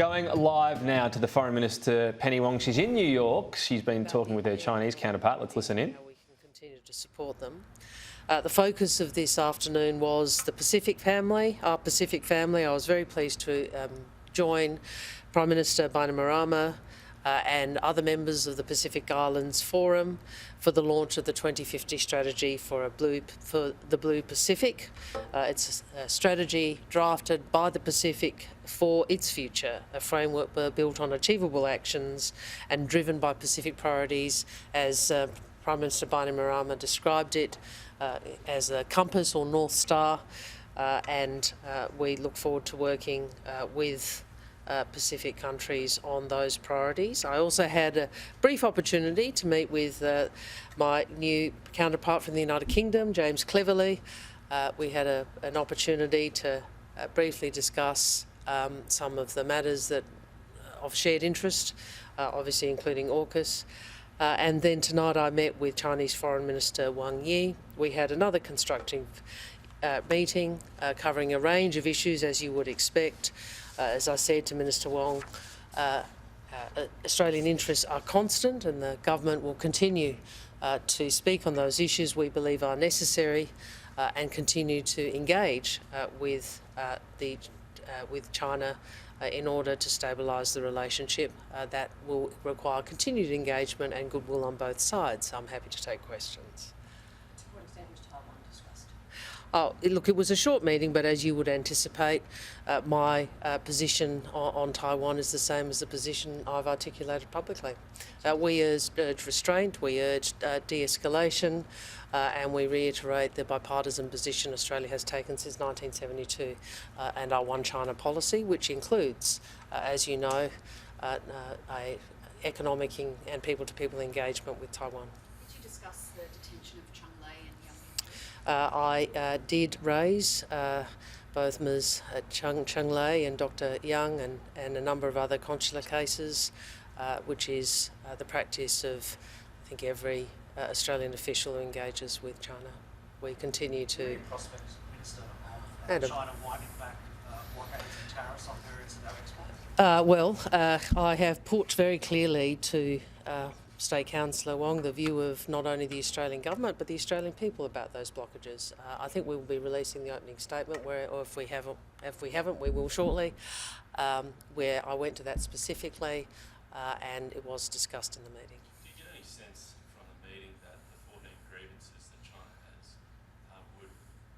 Going live now to the Foreign Minister Penny Wong. She's in New York. She's been talking with her Chinese counterpart. Let's listen in. How we can continue to support them. The focus of this afternoon was the Pacific family, our Pacific family. I was very pleased to join Prime Minister Bainimarama and other members of the Pacific Islands Forum for the launch of the 2050 strategy for the Blue Pacific. It's a strategy drafted by the Pacific for its future, a framework built on achievable actions and driven by Pacific priorities, as Prime Minister Bainimarama described it, as a compass or North Star, and we look forward to working with Pacific countries on those priorities. I also had a brief opportunity to meet with my new counterpart from the United Kingdom, James Cleverly. We had an opportunity to briefly discuss some of the matters that of shared interest, obviously including AUKUS. And then tonight I met with Chinese Foreign Minister Wang Yi. We had another constructive meeting covering a range of issues, as you would expect. As I said to Minister Wong, Australian interests are constant, and the government will continue to speak on those issues we believe are necessary and continue to engage with China in order to stabilise the relationship. That will require continued engagement and goodwill on both sides. I'm happy to take questions. To what extent was Taiwan discussed? Oh, look, it was a short meeting, but as you would anticipate, my position on Taiwan is the same as the position I've articulated publicly. We urged restraint, we urged de-escalation, and we reiterate the bipartisan position Australia has taken since 1972 and our One China policy, which includes, as you know, economic and people-to-people engagement with Taiwan. Did you discuss the detention of Cheng Lei and Yang? I did raise both Ms. Cheng Lei and Dr. Yang and a number of other consular cases, which is the practice of, I think, every Australian official who engages with China. We continue to... Any prospects, Minister, of China winding back blockades and tariffs on various of our exports? I have put very clearly to State Councillor Wong the view of not only the Australian government but the Australian people about those blockages. I think we will be releasing the opening statement, or if we haven't, we will shortly, where I went to that specifically, and it was discussed in the meeting. Do you get any sense from the meeting that the 14 grievances that China has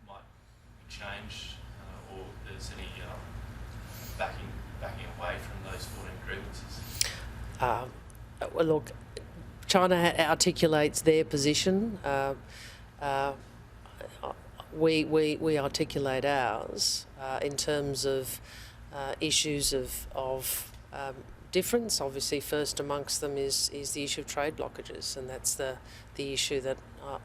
might be changed, or there's any backing away from those 14 grievances? Well, look, China articulates their position. We articulate ours in terms of issues of difference. Obviously, first amongst them is the issue of trade blockages, and that's the issue that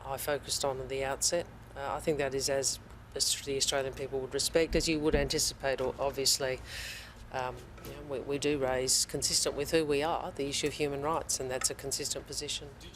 I focused on at the outset. I think that is as the Australian people would respect, as you would anticipate, obviously. We do raise, consistent with who we are, the issue of human rights, and that's a consistent position.